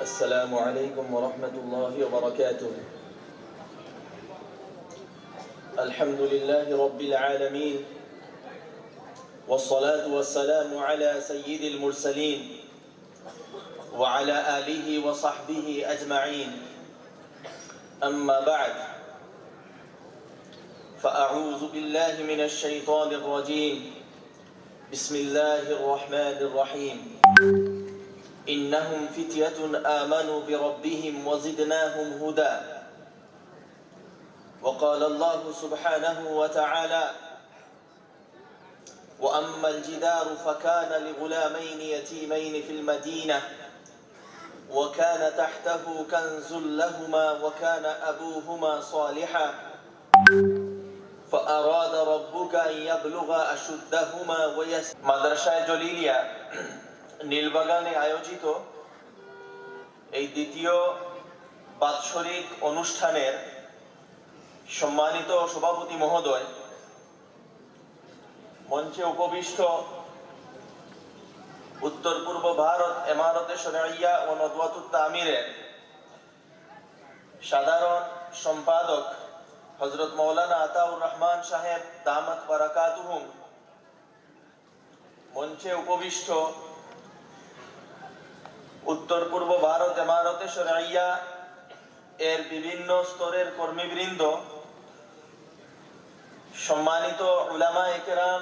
السلام عليكم ورحمة الله وبركاته. الحمد لله رب العالمين، والصلاة والسلام على سيد المرسلين وعلى آله وصحبه أجمعين. أما بعد، فأعوذ بالله من الشيطان الرجيم. بسم الله الرحمن الرحيم. إنهم فتية آمنوا بربهم وزدناهم هدى. وقال الله سبحانه وتعالى: وأما الجدار فكان لغلامين يتيمين في المدينة وكان تحته كنز لهما وكان أبوهما صالحا فأراد ربك أن يبلغا أشدهما মাদ্রাসা জলিলিয়া নীলবাগানে আয়োজিত এই দ্বিতীয় বাৎসরিক অনুষ্ঠানের সম্মানিত সভাপতি মহোদয়, মঞ্চে উপবিষ্ট উত্তর পূর্ব ভারত ইমারতে শরঈয়া ও নদওয়াতুত তামিরের সাধারণ সম্পাদক হযরত মাওলানা আতাউর রহমান সাহেব দামাত বারাকাতুহুম, মঞ্চে উপবিষ্ট উত্তর পূর্ব ভারত ইমারতে শরঈয়া এর বিভিন্ন স্তরের কর্মীবৃন্দ, সম্মানিত উলামায়ে কেরাম,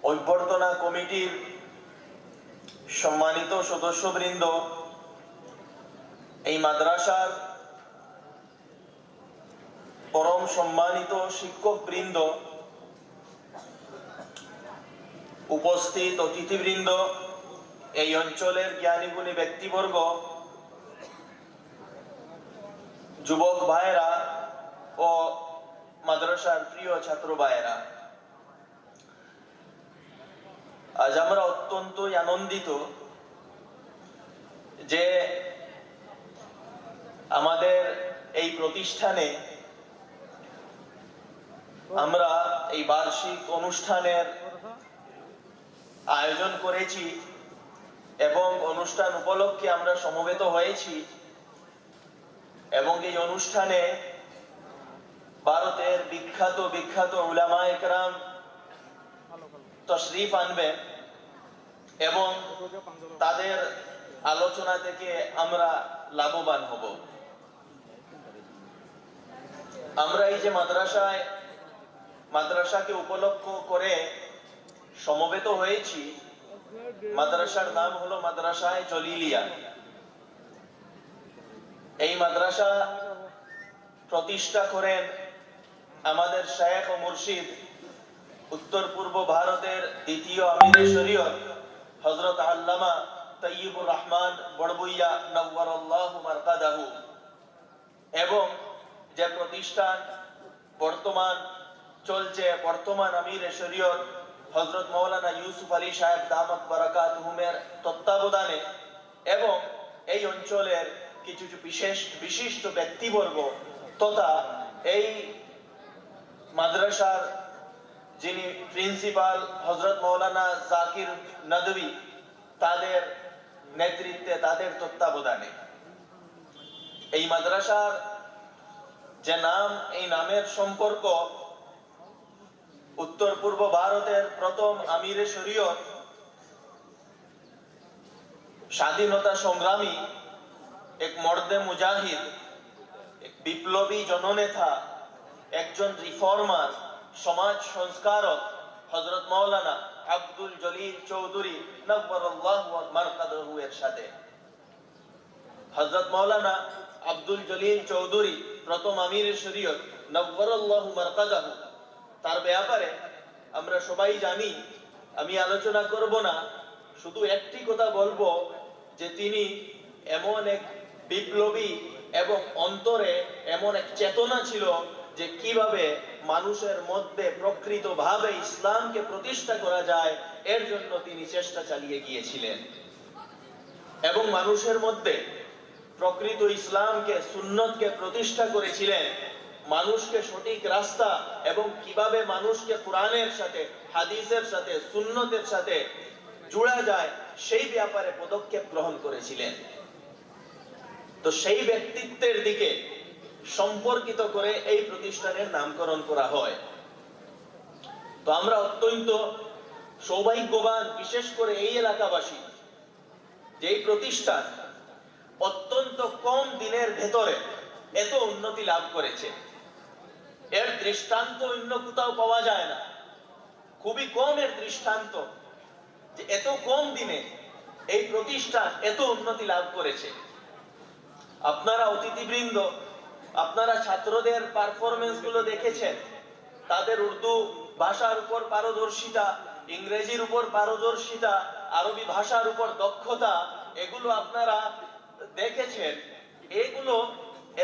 অভ্যর্থনা কমিটির সম্মানিত সদস্যবৃন্দ, এই মাদ্রাসার পরম সম্মানিত শিক্ষকবৃন্দ, উপস্থিত অতিথিবৃন্দ, এই অঞ্চলের জ্ঞানীগুণী ব্যক্তিবর্গ, যুবক ভাইরা ও মাদ্রাসার প্রিয় ছাত্র ভাইরা, আজ আমরা অত্যন্ত আনন্দিত যে আমাদের এই প্রতিষ্ঠানে আমরা এই বার্ষিক অনুষ্ঠানের আয়োজন করেছি এবং অনুষ্ঠান উপলক্ষে আমরা সমবেত হয়েছি এবং এই অনুষ্ঠানে ভারতের বিখ্যাত উলামায়ে কেরাম তশরিফ আনবেন এবং তাদের আলোচনা থেকে আমরা লাভবান হব। আমরা এই যে মাদ্রাসাকে উপলক্ষ করে সমবেত হয়েছি, মাদ্রাসার নাম হলো মাদ্রাসায়ে জলিলিয়া। এই মাদ্রাসা প্রতিষ্ঠা করেন আমাদের শায়েখ ও মুর্শিদ, উত্তর পূর্ব ভারতের দ্বিতীয় আমিরে শরীয়ত হযরত আল্লামা তাইয়্যিবুর রহমান বড়বুইয়া নওয়ারাল্লাহু মারকাদাহু, এবং যে প্রতিষ্ঠান বর্তমান আমিরে শরীয়ত হযরত মাওলানা ইউসুফ আলী সাহেব দামাত বারাকাতুহুমের তত্ত্বাবধানে এবং এই অঞ্চলের কিছু বিশিষ্ট ব্যক্তিবর্গ তথা এই মাদ্রাসার যিনি প্রিন্সিপাল হযরত মাওলানা জাকির নদভী, তাদের নেতৃত্বে, তাদের তত্ত্বাবধানে এই মাদ্রাসার যে নাম, এই নামের সম্পর্ক উত্তর পূর্ব ভারতের প্রথম আমিরে শরীয়ত, স্বাধীনতা সংগ্রামী, এক মর্দে মুজাহিদ, এক বিপ্লবী জননেতা, একজন রিফর্মার, সমাজ সংস্কারক হযরত মাওলানা আব্দুল জলিল চৌধুরী নওয়ারাল্লাহু মারকাদাহু এর সাথে। হযরত মাওলানা আব্দুল জলিল চৌধুরী প্রথম আমিরে শরীয়ত নওয়ারাল্লাহু মারকাদাহু, তার ব্যাপারে আমরা সবাই জানি। আমি আলোচনা করব না, শুধু একটি কথা বলবো যে তিনি এমন এক বিপ্লবী এবং অন্তরে এমন এক চেতনা ছিল যে কিভাবে মানুষের মধ্যে প্রকৃতভাবে ইসলামকে প্রতিষ্ঠা করা যায়, এর জন্য তিনি চেষ্টা চালিয়ে গিয়েছিলেন এবং মানুষের মধ্যে প্রকৃত ইসলামকে, সুন্নতকে প্রতিষ্ঠা করেছিলেন। মানুষকে সঠিক রাস্তা এবং কিভাবে মানুষকে কোরআনের সাথে, হাদিসের সাথে, সুন্নতের সাথে জোড়া যায়, সেই ব্যাপারে পদক্ষেপ গ্রহণ করেছিলেন। তো সেই ব্যক্তিত্বের দিকে সম্পর্কিত করে এই প্রতিষ্ঠানের নামকরণ করা হয়। তো আমরা অত্যন্ত সৌভাগ্যবান, বিশেষ করে এই এলাকাবাসী, যে এই প্রতিষ্ঠান অত্যন্ত কম দিনের ভেতরে এত উন্নতি লাভ করেছে। এর দৃষ্টান্ত অন্য কোথাও পাওয়া যায় না, খুবই কম এর দৃষ্টান্ত যে এত কম দিনে এই প্রতিষ্ঠান এত উন্নতি লাভ করেছে। আপনারা অতিথিবৃন্দ, আপনারা ছাত্রদের পারফরমেন্স গুলো দেখেছেন, তাদের উর্দু ভাষার উপর পারদর্শিতা, ইংরেজির উপর পারদর্শিতা, আরবি ভাষার উপর দক্ষতা, এগুলো আপনারা দেখেছেন। এগুলো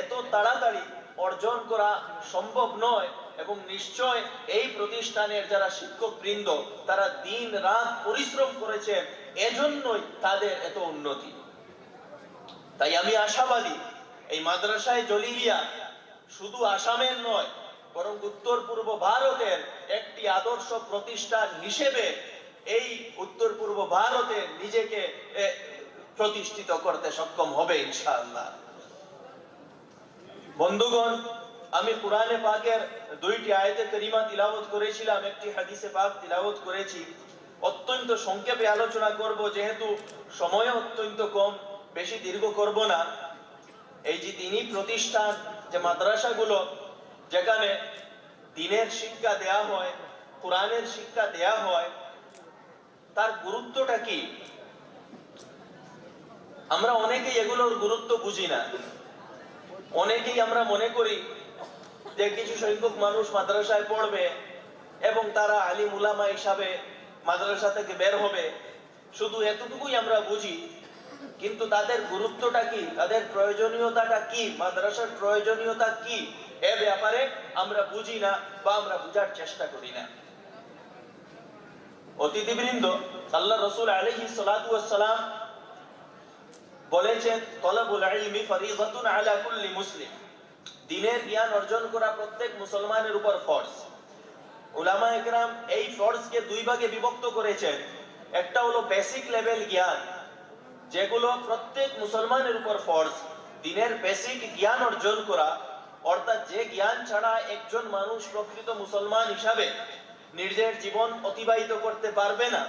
এত তাড়াতাড়ি অর্জন করা সম্ভব নয়, এবং নিশ্চয় এই প্রতিষ্ঠানের যারা শিক্ষক বৃন্দ তারা দিন রাত পরিশ্রম করেছেন, এজন্যই তাদের এত উন্নতি। তাই আমি আশাবাদী এই মাদ্রাসায়ে জলিলিয়া শুধু আসামের নয়, বরং উত্তর পূর্ব ভারতের একটি আদর্শ প্রতিষ্ঠান হিসেবে এই উত্তর পূর্ব ভারতে নিজেকে প্রতিষ্ঠিত করতে সক্ষম হবে ইনশাআল্লাহ। বন্ধুগণ, আমি কুরআনে পাকের দুইটি আয়াতে কারিমা তিলাওয়াত করেছিলাম, একটি হাদিসে পাক তিলাওয়াত করেছি। অত্যন্ত সংক্ষেপে আলোচনা করব, যেহেতু সময় অত্যন্ত কম, বেশি দীর্ঘ করব না। এই যে দ্বীনি প্রতিষ্ঠান, যে মাদ্রাসাগুলো যেখানে দ্বীনের শিক্ষা দেয়া হয়, কোরআনের শিক্ষা দেয়া হয়, তার গুরুত্বটা কি? আমরা অনেকেই এগুলোর গুরুত্ব বুঝি না। অনেকেই আমরা মনে করি যে কিছু সংখ্যক মানুষ মাদ্রাসায় পড়বে এবং তারা আলিম উলামা হিসাবে মাদ্রাসা থেকে বের হবে, শুধু এতটুকুই আমরা বুঝি। কিন্তু তাদের গুরুত্বটা কি, তাদের প্রয়োজনীয়তাটা কি, মাদ্রাসার প্রয়োজনীয়তা কি, এ ব্যাপারে আমরা বুঝি না বা আমরা বুঝার চেষ্টা করি না। অতিথিবৃন্দ, আল্লাহ রাসূল আলাইহিস সালাতু ওয়াস সালাম বলেছেন, তলাবুল ইলমি ফরিযাতুন আলা কুল্লি মুসলিম, দ্বীনের জ্ঞান অর্জন করা প্রত্যেক মুসলমানের উপর ফরজ। উলামায়ে কেরাম এই ফরজকে দুই ভাগে বিভক্ত করেছেন। একটা হলো বেসিক লেভেল জ্ঞান, যেগুলো প্রত্যেক মুসলমানের উপর ফরজ। দ্বীনের বেসিক জ্ঞান অর্জন করা, অর্থাৎ যে জ্ঞান ছাড়া একজন মানুষ প্রকৃত মুসলমান হিসাবে নিজের জীবন অতিবাহিত করতে পারবে না,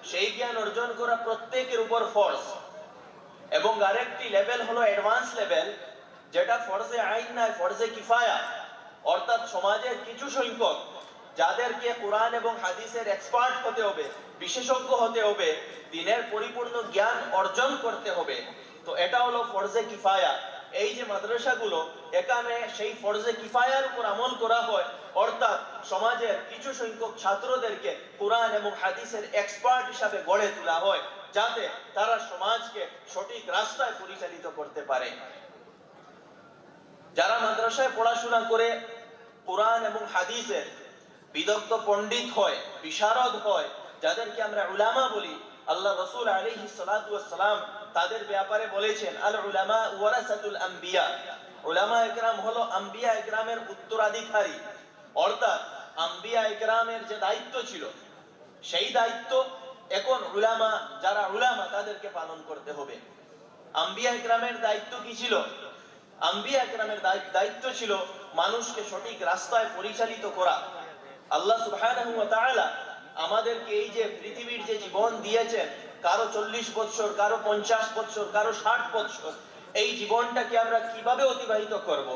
সেই জ্ঞান অর্জন করা প্রত্যেকের উপর ফরজ। এবং আরেকটি লেভেল হলো অ্যাডভান্স লেভেল, যেটা ফরজে আইন নয়, ফরজে কিফায়া। অর্থাৎ সমাজের কিছু সংখ্যক যাদেরকে কোরআন এবং হাদিসের এক্সপার্ট হতে হবে, বিশেষজ্ঞ হতে হবে, দ্বীনের পরিপূর্ণ জ্ঞান অর্জন করতে হবে, তো এটা হলো ফরজে কিফায়া। এই যে মাদ্রাসাগুলো, এখানে সেই ফরজে কিফায়ার উপর আমল করা হয়, অর্থাৎ সমাজের কিছু সংখ্যক ছাত্রদেরকে কোরআন এবং হাদিসের এক্সপার্ট হিসাবে গড়ে তোলা হয়, যাতে তারা সমাজকে সঠিক রাস্তায় পরিচালিত করতে পারে। যারা মাদ্রাসায় পড়াশোনা করে কোরআন এবং হাদিসের বিদগ্ধ পণ্ডিত হয়, বিশারদ হয়, যাদেরকে আমরা উলামা বলি, আল্লাহ রাসূল আলাইহিস সালাতু ওয়াস সালাম তাদের ব্যাপারে বলেছেন, আল উলামা ওয়ারাসাতুল আম্বিয়া, উলামায়ে কেরাম হলো আম্বিয়ায়ে কেরামের উত্তরাধিকারী। অর্থাৎ আম্বিয়ায়ে কেরামের যে দায়িত্ব ছিল, সেই দায়িত্ব এখন উলামা, যারা উলামা তাদেরকে পালন করতে হবে। আম্বিয়ায়ে কেরামের দায়িত্ব কি ছিল? আম্বিয়ায়ে কেরামের দায়িত্ব ছিল মানুষকে সঠিক রাস্তায় পরিচালিত করা। আল্লাহ সুবহানাহু ওয়া তাআলা আমাদেরকে এই যে পৃথিবীর যে জীবন দিয়েছেন, কারো 40 বছর, কারো 50 বছর, কারো 60 বছর, এই জীবনটাকে আমরা কিভাবে অতিবাহিত করব,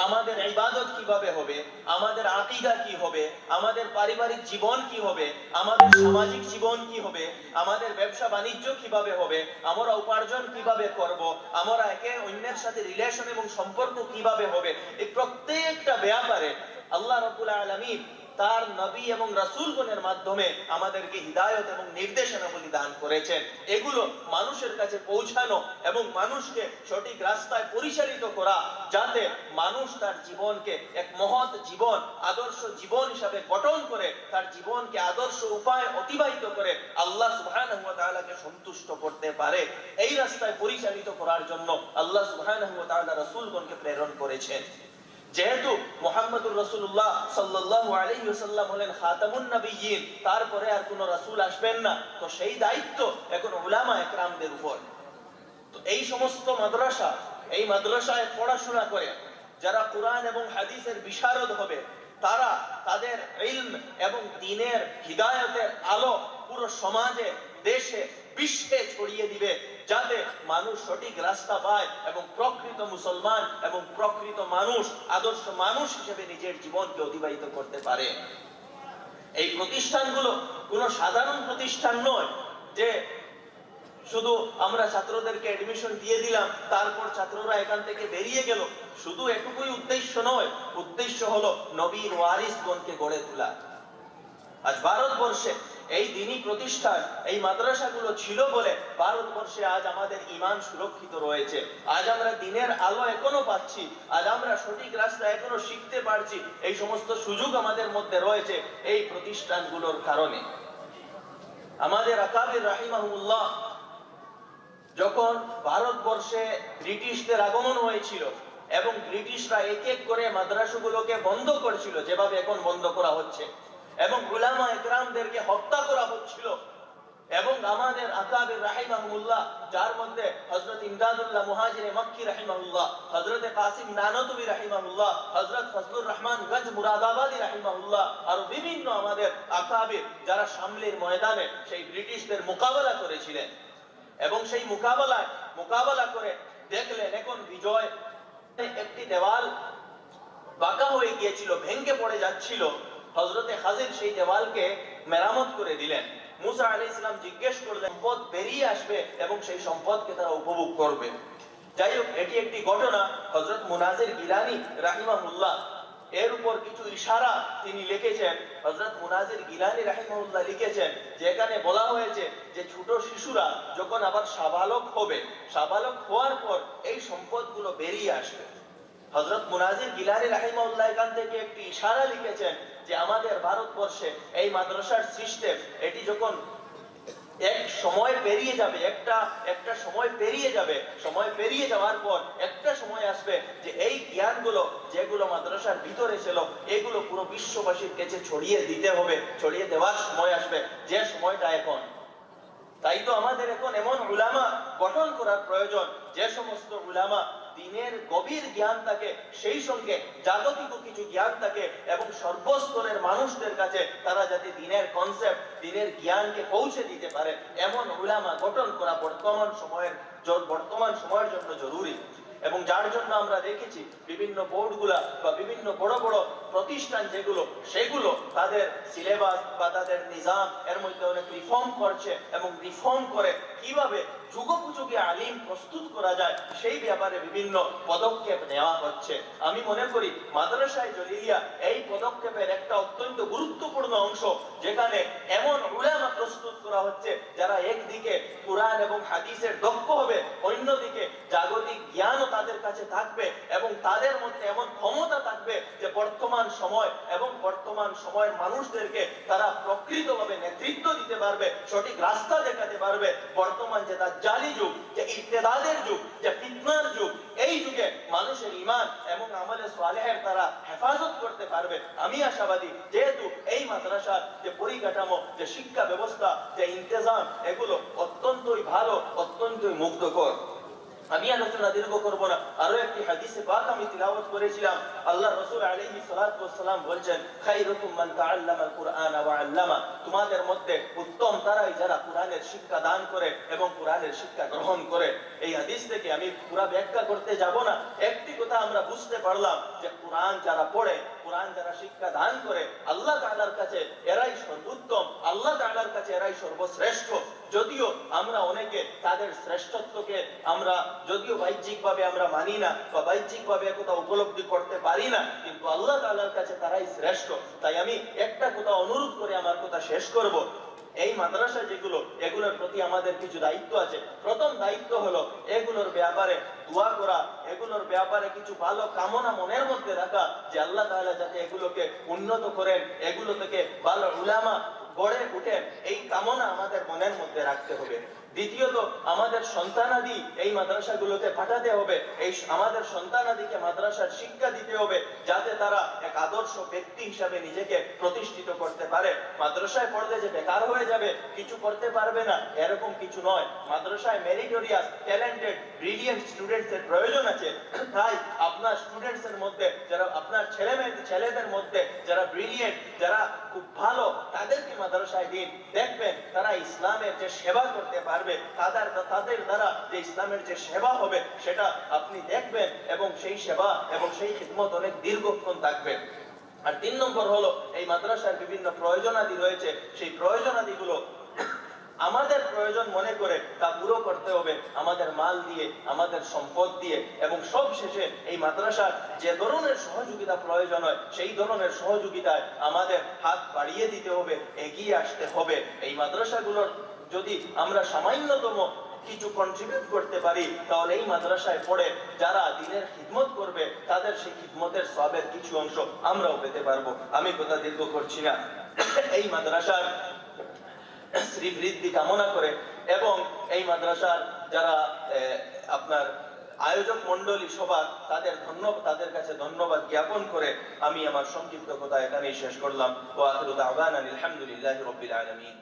আমাদের ইবাদত কিভাবে হবে, আমাদের আকীদা কি হবে, আমাদের পারিবারিক জীবন কি হবে, আমাদের সামাজিক জীবন কি হবে, আমাদের ব্যবসা বাণিজ্য কিভাবে হবে, আমরা উপার্জন কিভাবে করব, আমরা একে অন্যের সাথে রিলেশন এবং সম্পর্ক কিভাবে হবে, এই প্রত্যেকটা ব্যাপারে আল্লাহ রাব্বুল আলামিন তার নবী এবং রাসূলগণের মাধ্যমে আমাদেরকে হিদায়াত এবং নির্দেশনাবলী দান করেছেন। এগুলো মানুষের কাছে পৌঁছানো এবং মানুষকে সঠিক রাস্তায় পরিচালিত করা, যাতে মানুষ তার জীবনকে এক মহৎ জীবন, আদর্শ জীবন হিসাবে গঠন করে তার জীবনকে আদর্শ উপায়ে অতিবাহিত করে আল্লাহ সুবহানাহু ওয়া তাআলাকে সন্তুষ্ট করতে পারে। এই রাস্তায় পরিচালিত করার জন্য আল্লাহ সুবহানাহু ওয়া তাআলা রাসূলগণকে প্রেরণ করেছেন। যেহেতু মুহাম্মদুর রাসূলুল্লাহ সাল্লাল্লাহু আলাইহি ওয়াসাল্লাম হলেন খাতামুন নবিয়্যিন, তারপরে আর কোনো রাসূল আসবেন না, তো সেই দায়িত্ব এখন উলামা একরামদের উপর। তো এই সমস্ত মাদ্রাসা, এই মাদ্রাসায় পড়াশোনা করে যারা কোরআন এবং হাদিসের বিশারদ হবে, তারা তাদের ইলম এবং দ্বীনের হিদায়াতের আলো পুরো সমাজে, দেশে, বিশ্বে ছড়িয়ে দিবে, যাতে মানুষ সঠিক রাস্তা পায় এবং প্রকৃত মুসলমান এবং প্রকৃত মানুষ, আদর্শ মানুষ হিসেবে নিজের জীবনকে অতিবাহিত করতে পারে। এই প্রতিষ্ঠানগুলো কোনো সাধারণ প্রতিষ্ঠান নয় যে শুধু আমরা ছাত্রদেরকে এডমিশন দিয়ে দিলাম, তারপর ছাত্ররা এখান থেকে বেরিয়ে গেল। শুধু এটুকুই উদ্দেশ্য নয়, উদ্দেশ্য হলো নবীর ওয়ারিসগণকে গড়ে তোলা। আজ ভারতবর্ষে এই দ্বীনি প্রতিষ্ঠান, এই মাদ্রাসাগুলো ছিল বলে ভারতবর্ষে আজ আমাদের ঈমান সুরক্ষিত রয়েছে। আজ আমরা দ্বীনের আলো এখনো পাচ্ছি, আজ আমরা সঠিক রাস্তা এখনো শিখতে পারছি। এই সমস্ত সুযোগ আমাদের মধ্যে রয়েছে এই প্রতিষ্ঠানগুলোর কারণে। আমাদের আকাবির রাহিমাহুল্লাহ যখন ভারতবর্ষে ব্রিটিশদের আগমন হয়েছিল এবং ব্রিটিশরা এক এক করে মাদ্রাসাগুলোকে বন্ধ করেছিল, যেভাবে এখন বন্ধ করা হচ্ছে, এবং উলামা একরামদেরকে হত্যা করা হচ্ছিল, এবং আমাদের আকাবির রাহিমাহুল্লাহ, যার মধ্যে হযরত ইমদাদুল্লাহ মুহাজিরে মক্কি রাহিমাহুল্লাহ, হযরত কাসিম নানতুবি রাহিমাহুল্লাহ, হযরত ফজলুর রহমান গঞ্জ মুরাদাবাদী রাহিমাহুল্লাহ, আর বিভিন্ন আমাদের আকাবির যারা শামলির ময়দানে সেই ব্রিটিশদের মোকাবেলা করেছিলেন, এবং সেই মোকাবেলা করে দেখলেন এখন বিজয়, একটি দেওয়াল বাঁকা হয়ে গিয়েছিল, ভেঙে পড়ে যাচ্ছিল। হযরতে খাজির সেই দেওয়ালকে মেরামত করে দিলেন। মুসা আলাইহিস সালাম জিজ্ঞেস করলেন, সম্পদ বেরিয়ে আসবে এবং সেই সম্পদকে তারা উপভোগ করবে। যাই হোক, এটি একটি ঘটনা। হযরত মুনাজির গিলানী রাহিমাহুল্লাহ এর উপর কিছু ইশারা তিনি লিখেছেন। হযরত মুনাজির গিলানী রাহিমাহুল্লাহ লিখেছেন, যেখানে বলা হয়েছে যে ছোট শিশুরা যখন আবার সাবালক হবে, সাবালক হওয়ার পর এই সম্পদগুলো বেরিয়ে আসবে। হযরত মুনাজির গিলানী রাহিমাহুল্লাহ এখান থেকে একটি ইশারা লিখেছেন যে আমাদের ভারতবর্ষে এই মাদ্রাসার সিস্টেম, এটি যখন এক সময় পেরিয়ে যাবে, একটা সময় পেরিয়ে যাবে, সময় পেরিয়ে যাওয়ার পর একটা সময় আসবে যে এই জ্ঞানগুলো যেগুলো মাদ্রাসার ভিতরে ছিল, এগুলো পুরো বিশ্ববাসীর কাছে ছড়িয়ে দিতে হবে, ছড়িয়ে দেওয়ার সময় আসবে, যে সময়টা এখন। তাই তো আমাদের এখন এমন উলামা গঠন করার প্রয়োজন, যে সমস্ত উলামা দ্বীনের গভীর জ্ঞান থাকে, সেই সঙ্গে জাগতিক কিছু জ্ঞান থাকে, এবং সর্বস্তরের মানুষদের কাছে তারা যাতে দ্বীনের কনসেপ্ট, দ্বীনের জ্ঞানকে পৌঁছে দিতে পারে, এমন উলামা গঠন করা বর্তমান সময়ের জন্য জরুরি। এবং যার জন্য আমরা দেখেছি বিভিন্ন বোর্ডগুলা বা বিভিন্ন বড় বড় প্রতিষ্ঠান যেগুলো, সেগুলো তাদের সিলেবাস বা তাদের নিজাম এর মধ্যে অনেক রিফর্ম করছে, এবং রিফর্ম করে কিভাবে যুগোপযোগী আলিম প্রস্তুত করা যায় সেই ব্যাপারে বিভিন্ন পদক্ষেপ নেওয়া হচ্ছে। আমি মনে করি মাদ্রাসায়ে জলিলিয়া এই পদক্ষেপের একটা অত্যন্ত গুরুত্বপূর্ণ অংশ, যেখানে এমন উলামা প্রস্তুত করা হচ্ছে যারা একদিকে কুরআন এবং হাদিসের দক্ষ হবে, অন্যদিকে জাগতিক জ্ঞানও তাদের কাছে থাকবে, এবং তাদের মধ্যে এমন ক্ষমতা থাকবে যে বর্তমান সময় এবং বর্তমান সময়ের মানুষদেরকে তারা প্রকৃতভাবে নেতৃত্ব দিতে পারবে, সঠিক রাস্তা দেখাতে পারবে। বর্তমান যে দাজ্জালি যুগ, যে ইরতিদাদের যুগ, যে ফিতনার যুগ, এই যুগে মানুষের ঈমান এবং আমলে সালেহের তারা হেফাজত করতে পারবে। আমি আশাবাদী, যেহেতু এই মাদ্রাসার যে পরিকাঠামো, যে শিক্ষা ব্যবস্থা, যে ইন্তেজাম, এগুলো অত্যন্তই ভালো, অত্যন্তই মুগ্ধকর। আমি আলোচনা দীর্ঘ করব না। আরো একটি হাদিসে পাক আমি তিলাওয়াত করেছিলাম। আল্লাহ রাসূল আলাইহিস সালাতু ওয়াস সালাম বলেন, খায়রুকুম মান তাআল্লামাল কুরআনা ওয়া আল্লামা, তোমাদের মধ্যে উত্তম তারাই যারা কোরআনের শিক্ষা দান করে এবং কোরআনের শিক্ষা গ্রহণ করে। এই হাদিস থেকে আমি পুরো ব্যাখ্যা করতে যাব না, একটি কথা আমরা বুঝতে পারলাম যে কোরআন যারা পড়ে, কোরআন যারা শিক্ষা দান করে, আল্লাহ তাআলার কাছে এরাই সর্বোত্তম, আল্লাহ তাআলার কাছে এরাই সর্বশ্রেষ্ঠ। যদিও আমরা অনেকে তাদের শ্রেষ্ঠত্বকে আমরা যদিও বাহ্যিকভাবে আমরা মানি না বা বাহ্যিকভাবে একথা উপলব্ধি করতে পারি না, কিন্তু আল্লাহ তাআলার কাছে তারাই শ্রেষ্ঠ। তাই আমি একটা কথা অনুরোধ করে আমার কথা শেষ করব। এই মাদ্রাসা যেগুলো, এগুলোর প্রতি আমাদের কিছু দায়িত্ব আছে। প্রথম দায়িত্ব হলো এগুলোর ব্যাপারে দোয়া করা, এগুলোর ব্যাপারে কিছু ভালো কামনা মনের মধ্যে রাখা, যে আল্লাহ তাআলা যাতে এগুলোকে উন্নত করেন, এগুলো থেকে ভালো উলামা গড়ে উঠেন, এই কামনা আমাদের মনের মধ্যে রাখতে হবে। দ্বিতীয়ত আমাদের সন্তানাদি এই মাদ্রাসাগুলোতে পাঠাতে হবে, এই আমাদের সন্তানাদিকে মাদ্রাসার শিক্ষা দিতে হবে, যাতে তারা এক আদর্শ ব্যক্তি হিসাবে নিজেকে প্রতিষ্ঠিত করতে পারে। মাদ্রাসায় পড়লে যে বেকার হয়ে যাবে, কিছু করতে পারবে না, এরকম কিছু নয়। মাদ্রাসায় মেরিটোরিয়াস, ট্যালেন্টেড, ব্রিলিয়েন্ট স্টুডেন্টস এর প্রয়োজন আছে। তাই আপনার স্টুডেন্টস এর মধ্যে যারা, আপনার ছেলেদের মধ্যে যারা ব্রিলিয়েন্ট, যারা খুব ভালো, তাদেরকে মাদ্রাসায় দিন। দেখবেন তারা ইসলামের যে সেবা করতে পারবে, তাদের দ্বারা যে ইসলামের যে সেবা হবে সেটা আপনি দেখবেন, এবং সেই সেবা এবং সেই খিদমত অনেক দীর্ঘক্ষণ থাকবে। আর 3 নম্বর হলো, এই মাদ্রাসার বিভিন্ন প্রয়োজনাদি রয়েছে, সেই প্রয়োজনাদিগুলো আমাদের প্রয়োজন মনে করে তা পুরো করতে হবে, আমাদের মাল দিয়ে, আমাদের সম্পদ দিয়ে, এবং সব শেষে এই মাদ্রাসার যে ধরনের সহযোগিতা প্রয়োজন হয় সেই ধরনের সহযোগিতায় আমাদের হাত বাড়িয়ে দিতে হবে, এগিয়ে আসতে হবে। এই মাদ্রাসাগুলোর যদি আমরা সামান্যতম কিছু কন্ট্রিবিউট করতে পারি, তাহলে এই মাদ্রাসায় পড়ে যারা দিনের খিদমত করবে তাদের সেই খিদমতের সওয়াবের কিছু অংশ আমরাও পেতে পারবো। আমি কথা দীর্ঘ করছি না, এই মাদ্রাসার শ্রীবৃদ্ধি কামনা করে এবং এই মাদ্রাসার যারা আপনার আয়োজক মণ্ডলী সভা, তাদের কাছে ধন্যবাদ জ্ঞাপন করে আমি আমার সংক্ষিপ্ত কথা এখানেই শেষ করলাম। ওয়া আখিরু দাওয়ানা আলহামদুলিল্লাহি রাব্বিল আলামিন।